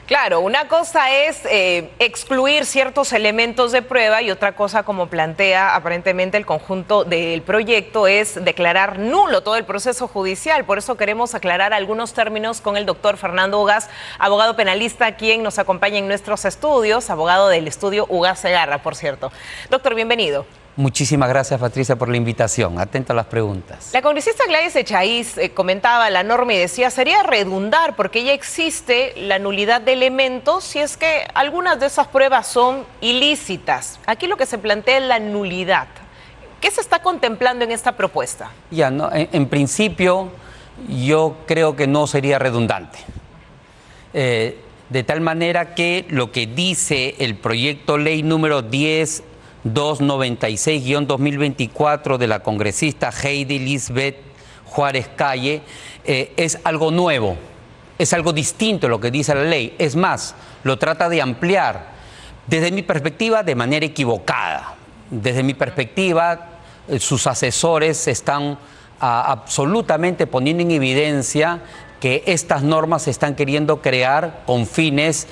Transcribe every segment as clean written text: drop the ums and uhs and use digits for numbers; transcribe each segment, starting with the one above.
Claro, una cosa es excluir ciertos elementos de prueba y otra cosa, como plantea aparentemente el conjunto del proyecto, es declarar nulo todo el proceso judicial. Por eso queremos aclarar algunos términos con el doctor Fernando Ugaz, abogado penalista, quien nos acompaña en nuestros estudios, abogado del estudio Ugaz Segarra, por cierto. Doctor, bienvenido. Muchísimas gracias, Patricia, por la invitación. Atento a las preguntas. La congresista Gladys Echaíz comentaba la norma y decía, sería redundar porque ya existe la nulidad de elementos si es que algunas de esas pruebas son ilícitas. Aquí lo que se plantea es la nulidad. ¿Qué se está contemplando en esta propuesta? Ya, no, en principio, yo creo que no sería redundante. De tal manera que lo que dice el proyecto ley número 296-2024 de la congresista Heidi Lisbeth Juárez Calle es algo nuevo, es algo distinto a lo que dice la ley. Es más, lo trata de ampliar, desde mi perspectiva, de manera equivocada. Desde mi perspectiva, sus asesores están absolutamente poniendo en evidencia que estas normas se están queriendo crear con fines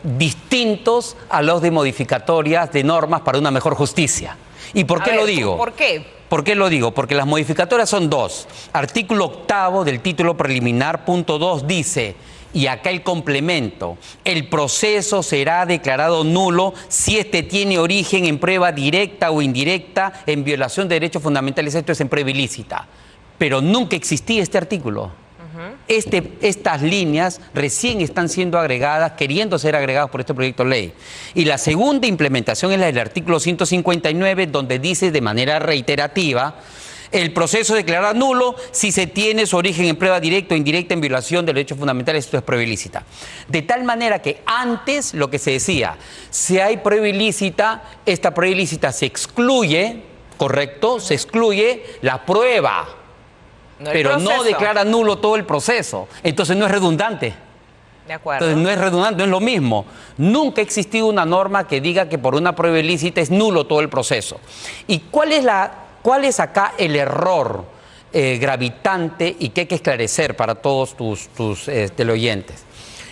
distintos a los de modificatorias de normas para una mejor justicia. ¿Y por qué lo digo? ¿Por qué? ¿Por qué lo digo? Porque las modificatorias son dos. Artículo 8 del título preliminar, punto 2, dice, y acá el complemento, el proceso será declarado nulo si este tiene origen en prueba directa o indirecta en violación de derechos fundamentales, esto es en prueba ilícita. Pero nunca existía este artículo. Estas líneas recién están siendo agregadas, queriendo ser agregadas por este proyecto de ley. Y la segunda implementación es la del artículo 159, donde dice de manera reiterativa, el proceso declarará nulo si se tiene su origen en prueba directa o indirecta en violación de derechos fundamentales, esto es prueba ilícita. De tal manera que antes lo que se decía, si hay prueba ilícita, esta prueba ilícita se excluye, ¿correcto? Se excluye la prueba. Pero no declara nulo todo el proceso. Entonces no es redundante. De acuerdo. Entonces no es redundante, no es lo mismo. Nunca ha existido una norma que diga que por una prueba ilícita es nulo todo el proceso. ¿Y cuál es acá el error gravitante y que hay que esclarecer para todos tus teleoyentes?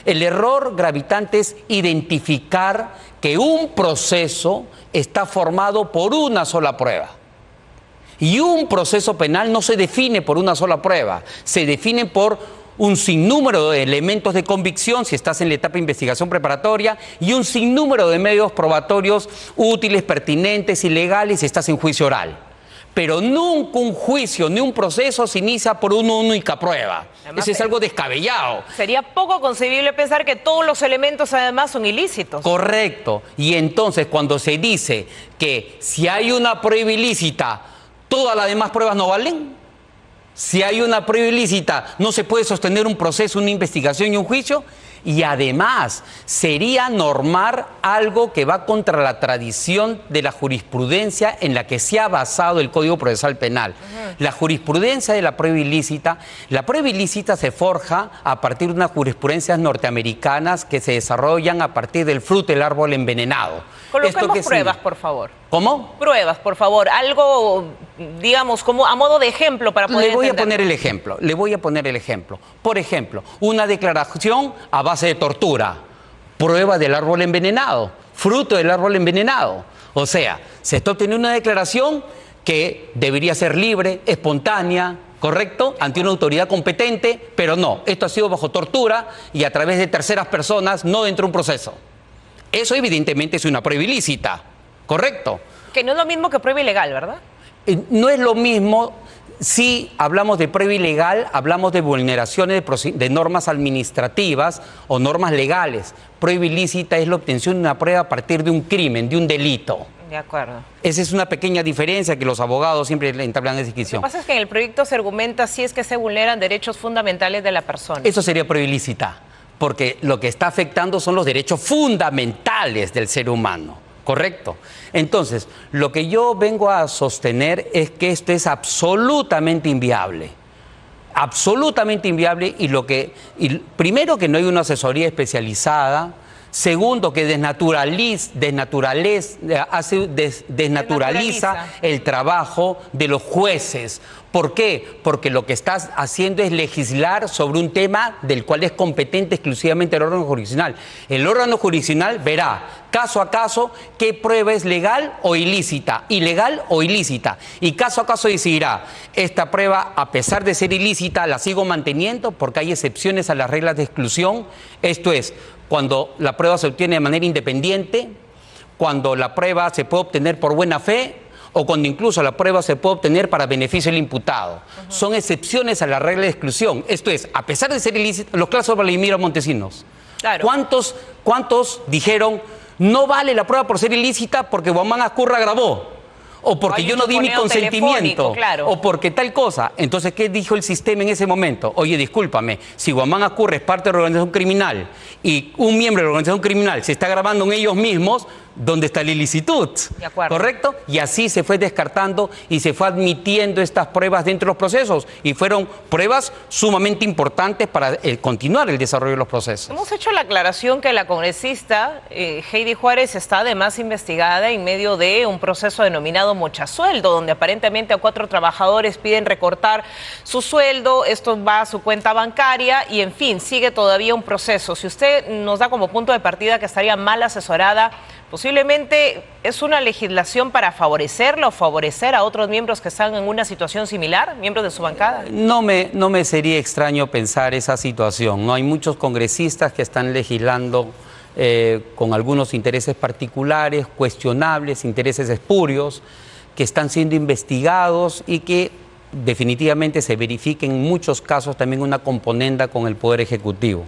El error gravitante es identificar que un proceso está formado por una sola prueba. Y un proceso penal no se define por una sola prueba, se define por un sinnúmero de elementos de convicción si estás en la etapa de investigación preparatoria y un sinnúmero de medios probatorios útiles, pertinentes y legales si estás en juicio oral. Pero nunca un juicio ni un proceso se inicia por una única prueba. Además, eso es algo descabellado. Sería poco concebible pensar que todos los elementos además son ilícitos. Correcto. Y entonces cuando se dice que si hay una prueba ilícita, ¿todas las demás pruebas no valen? Si hay una prueba ilícita, ¿no se puede sostener un proceso, una investigación y un juicio? Y además, sería normar algo que va contra la tradición de la jurisprudencia en la que se ha basado el Código Procesal Penal. La jurisprudencia de la prueba ilícita se forja a partir de unas jurisprudencias norteamericanas que se desarrollan a partir del fruto del árbol envenenado. Coloquemos pruebas, por favor. ¿Cómo? Pruebas, por favor. Algo, digamos, como a modo de ejemplo para poder Le voy a poner el ejemplo. Por ejemplo, una declaración a base de tortura. Prueba del árbol envenenado. Fruto del árbol envenenado. O sea, se está obteniendo una declaración que debería ser libre, espontánea, ¿correcto? Ante una autoridad competente, pero no. Esto ha sido bajo tortura y a través de terceras personas, no dentro de un proceso. Eso evidentemente es una prueba ilícita. ¿Correcto? Que no es lo mismo que prueba ilegal, ¿verdad? No es lo mismo. Si hablamos de prueba ilegal, hablamos de vulneraciones de normas administrativas o normas legales. Prueba ilícita es la obtención de una prueba a partir de un crimen, de un delito. De acuerdo. Esa es una pequeña diferencia que los abogados siempre entablan esa discusión. Lo que pasa es que en el proyecto se argumenta si es que se vulneran derechos fundamentales de la persona. Eso sería prueba ilícita, porque lo que está afectando son los derechos fundamentales del ser humano. ¿Correcto? Entonces, lo que yo vengo a sostener es que esto es absolutamente inviable. Absolutamente inviable y primero que no hay una asesoría especializada, Segundo, que desnaturaliza el trabajo de los jueces. ¿Por qué? Porque lo que estás haciendo es legislar sobre un tema del cual es competente exclusivamente el órgano jurisdiccional. El órgano jurisdiccional verá caso a caso qué prueba es legal o ilícita, ilegal o ilícita. Y caso a caso decidirá, esta prueba, a pesar de ser ilícita, la sigo manteniendo porque hay excepciones a las reglas de exclusión. Esto es, cuando la prueba se obtiene de manera independiente, cuando la prueba se puede obtener por buena fe, o cuando incluso la prueba se puede obtener para beneficio del imputado. Son excepciones a la regla de exclusión. Esto es, a pesar de ser ilícito, los casos de Vladimiro Montesinos. Claro. ¿Cuántos dijeron, no vale la prueba por ser ilícita porque Guamán Azcurra grabó? O porque yo no di mi consentimiento, claro. O porque tal cosa. Entonces, ¿qué dijo el sistema en ese momento? Oye, discúlpame, si Guamán Azcurra es parte de la organización criminal y un miembro de la organización criminal se está grabando en ellos mismos, ¿dónde está la ilicitud? De acuerdo. ¿Correcto? Y así se fue descartando y se fue admitiendo estas pruebas dentro de los procesos. Y fueron pruebas sumamente importantes para continuar el desarrollo de los procesos. Hemos hecho la aclaración que la congresista Heidi Juárez está además investigada en medio de un proceso denominado mochasueldo, donde aparentemente a 4 trabajadores piden recortar su sueldo, esto va a su cuenta bancaria y en fin, sigue todavía un proceso. Si usted nos da como punto de partida que estaría mal asesorada, posiblemente es una legislación para favorecerla o favorecer a otros miembros que están en una situación similar, miembros de su bancada. No me sería extraño pensar esa situación. No hay muchos congresistas que están legislando con algunos intereses particulares, cuestionables, intereses espurios, que están siendo investigados y que definitivamente se verifique en muchos casos también una componenda con el Poder Ejecutivo.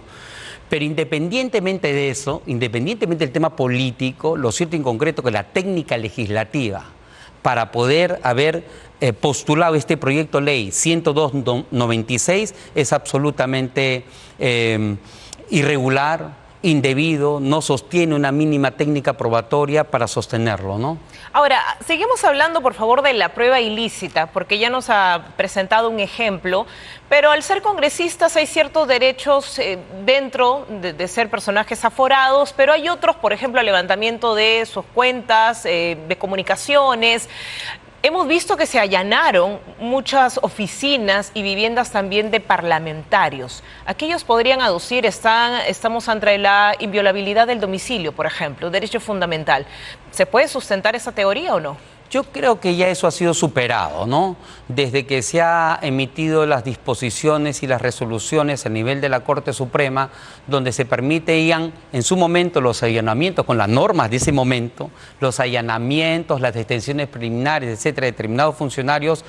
Pero independientemente de eso, independientemente del tema político, lo cierto en concreto que la técnica legislativa para poder haber postulado este proyecto de ley 102/96 es absolutamente irregular, indebido, no sostiene una mínima técnica probatoria para sostenerlo, ¿no? Ahora, seguimos hablando, por favor, de la prueba ilícita, porque ya nos ha presentado un ejemplo, pero al ser congresistas hay ciertos derechos dentro de ser personajes aforados, pero hay otros, por ejemplo, el levantamiento de sus cuentas, de comunicaciones. Hemos visto que se allanaron muchas oficinas y viviendas también de parlamentarios. Aquellos podrían aducir, estamos ante la inviolabilidad del domicilio, por ejemplo, derecho fundamental. ¿Se puede sustentar esa teoría o no? Yo creo que ya eso ha sido superado, ¿no? Desde que se han emitido las disposiciones y las resoluciones a nivel de la Corte Suprema, donde se permitían en su momento los allanamientos con las normas de ese momento, los allanamientos, las detenciones preliminares, etcétera, de determinados funcionarios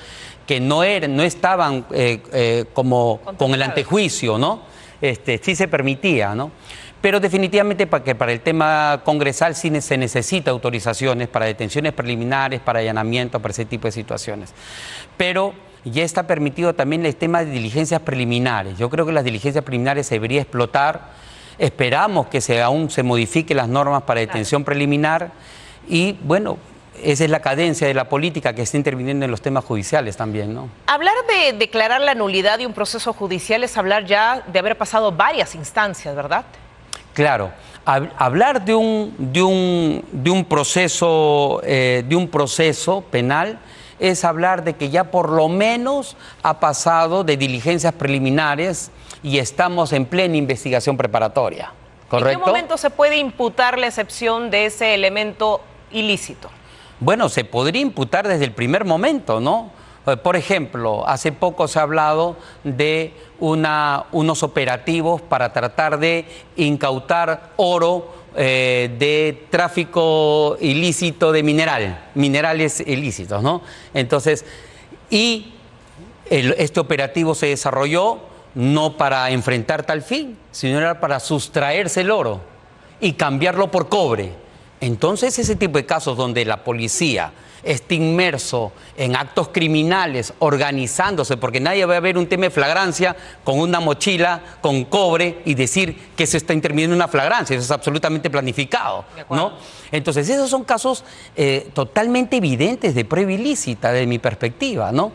que no estaban como con el antejuicio, ¿no? Sí se permitía, ¿no? Pero definitivamente para el tema congresal sí se necesita autorizaciones para detenciones preliminares, para allanamientos, para ese tipo de situaciones. Pero ya está permitido también el tema de diligencias preliminares. Yo creo que las diligencias preliminares se debería explotar. Esperamos que aún se modifiquen las normas para detención preliminar y, bueno, esa es la cadencia de la política que está interviniendo en los temas judiciales también, ¿no? Hablar de declarar la nulidad de un proceso judicial es hablar ya de haber pasado varias instancias, ¿verdad? Claro, hablar de un proceso penal es hablar de que ya por lo menos ha pasado de diligencias preliminares y estamos en plena investigación preparatoria, ¿correcto? ¿En qué momento se puede imputar la excepción de ese elemento ilícito? Bueno, se podría imputar desde el primer momento, ¿no? Por ejemplo, hace poco se ha hablado de unos operativos para tratar de incautar oro de tráfico ilícito de minerales ilícitos, ¿no? Entonces, este operativo se desarrolló no para enfrentar tal fin, sino era para sustraerse el oro y cambiarlo por cobre. Entonces, ese tipo de casos donde la policía esté inmerso en actos criminales, organizándose, porque nadie va a ver un tema de flagrancia con una mochila, con cobre y decir que se está interviniendo en una flagrancia, eso es absolutamente planificado, ¿no? Entonces, esos son casos totalmente evidentes de prueba ilícita, desde mi perspectiva, ¿no?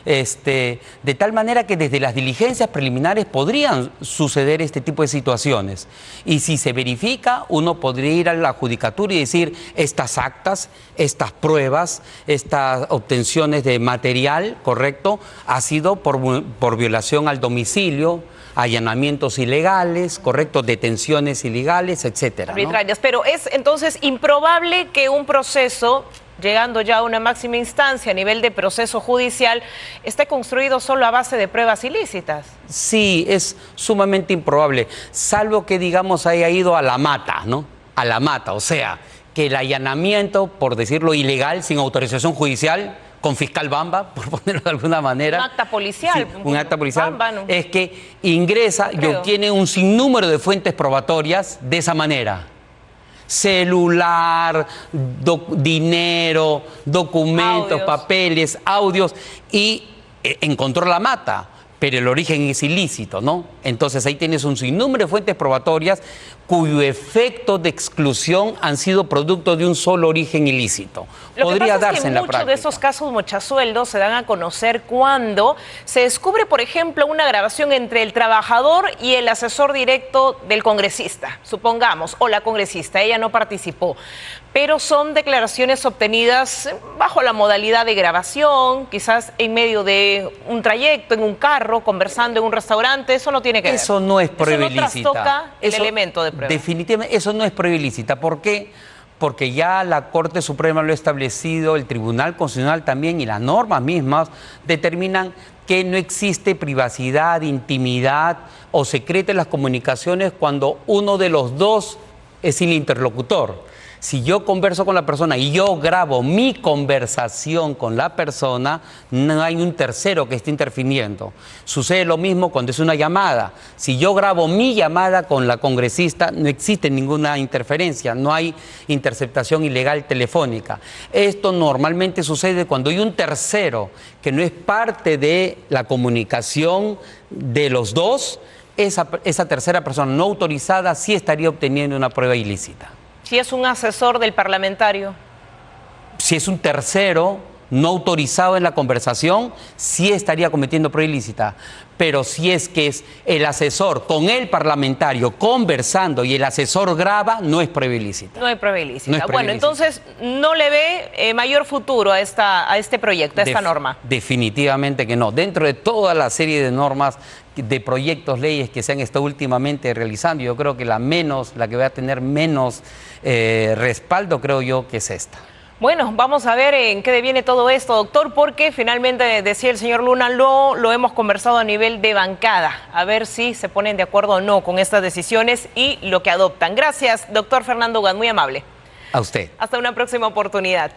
de tal manera que desde las diligencias preliminares podrían suceder este tipo de situaciones. Y si se verifica, uno podría ir a la judicatura y decir, estas actas, estas pruebas, estas obtenciones de material, correcto, ha sido por violación al domicilio, allanamientos ilegales, correcto, detenciones ilegales, etcétera, ¿no? Arbitrarias. Pero es entonces improbable que un proceso, llegando ya a una máxima instancia a nivel de proceso judicial, esté construido solo a base de pruebas ilícitas. Sí, es sumamente improbable, salvo que, digamos, haya ido a la mata, ¿no? A la mata, o sea, que el allanamiento, por decirlo ilegal, sin autorización judicial, con fiscal bamba, por ponerlo de alguna manera. Un acta policial. Sí, un acta policial. Bamba, ¿no? Es que ingresa y obtiene un sinnúmero de fuentes probatorias de esa manera. Celular, dinero, documentos, audios, papeles, audios, y encontró la mata, pero el origen es ilícito, ¿no? Entonces ahí tienes un sinnúmero de fuentes probatorias cuyo efecto de exclusión han sido producto de un solo origen ilícito. Podría darse en la práctica. Muchos de esos casos mochasueldos se dan a conocer cuando se descubre, por ejemplo, una grabación entre el trabajador y el asesor directo del congresista, supongamos, o la congresista, ella no participó, pero son declaraciones obtenidas bajo la modalidad de grabación, quizás en medio de un trayecto, en un carro, conversando en un restaurante. Eso no tiene que ver. Eso no es prueba ilícita. Eso no trastoca el elemento de prueba. Definitivamente, eso no es prueba ilícita. ¿Por qué? Porque ya la Corte Suprema lo ha establecido, el Tribunal Constitucional también, y las normas mismas determinan que no existe privacidad, intimidad o secreto en las comunicaciones cuando uno de los dos es el interlocutor. Si yo converso con la persona y yo grabo mi conversación con la persona, no hay un tercero que esté interfiriendo. Sucede lo mismo cuando es una llamada. Si yo grabo mi llamada con la congresista, no existe ninguna interferencia, no hay interceptación ilegal telefónica. Esto normalmente sucede cuando hay un tercero que no es parte de la comunicación de los dos. Esa tercera persona no autorizada sí estaría obteniendo una prueba ilícita. Si es un asesor del parlamentario. Si es un tercero no autorizado en la conversación, sí estaría cometiendo prueba ilícita. Pero si es que es el asesor con el parlamentario conversando y el asesor graba, no es prueba ilícita. No es prueba ilícita. Bueno, entonces no le ve mayor futuro a este proyecto, a esta norma. Definitivamente que no. Dentro de toda la serie de normas, de proyectos, leyes que se han estado últimamente realizando, yo creo que la que va a tener menos respaldo, creo yo, que es esta. Bueno, vamos a ver en qué deviene todo esto, doctor, porque finalmente, decía el señor Luna, lo hemos conversado a nivel de bancada, a ver si se ponen de acuerdo o no con estas decisiones y lo que adoptan. Gracias, doctor Fernando Gat, muy amable. A usted. Hasta una próxima oportunidad.